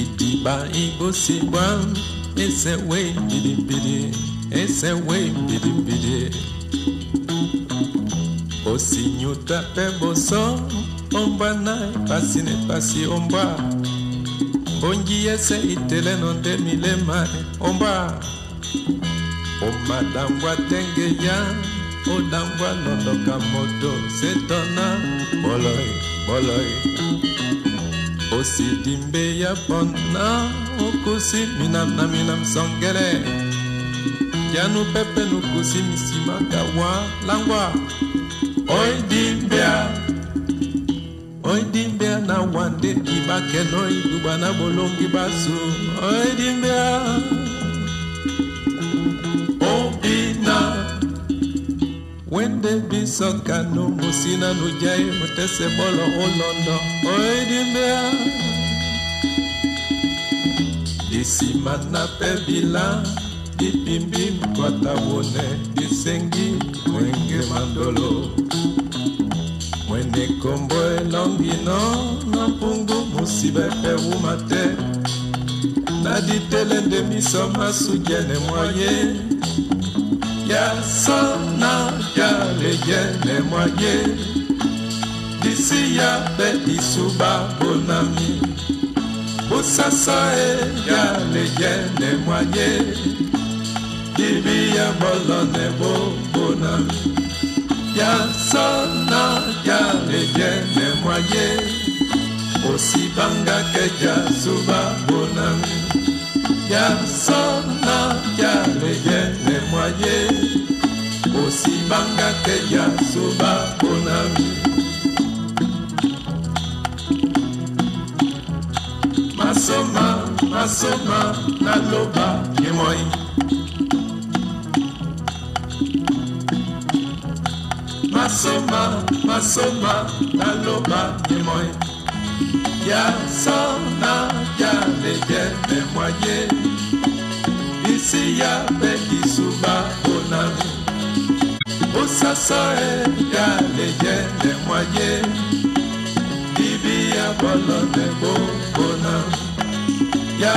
Idiba ibosibwa, ese way bidi bidi, ese way bidi bidi. Osinyuta peboso, omba na pasine pasi omba. Bonji ese itele nonde milema omba. Oma dambwa tenge ya, o dambwa nodoka moto setona boloy boloy. Osi dimbe ya pona, okusi minam songere. Janu pepe nukusi misima kawa langwa. Oi dimbea na wande ibake no iduba na bolongi basu. Oi dimbea, obina. Wende bisoka no musina no jai mutese bolo olondo. Oi dimbea, disima na pebila. Dipimbi mkwata wone, disengi mwenge mandolo. Mwene kombo elongino, na pungu musibe pe umate. Na ditelende misoma sujene mwaye. Ya sona ya lejene mwaye. Disi ya be isuba bonami. Busasa ya lejene mwaye. Dibi ya bolone bonami. Ya sona ya lejene mwaye. Osibanga keja suba bonami. Ya sona ya lejene mwaye. Osibanga keja suba bonami. Masoma na loba kemoi. Masoma, na loba moi. Ya sona, ya lejene mwaye. Isi ya beki suba bonami. Osasa ya lejene mwaye. Bibi ya bolone bonami. Ya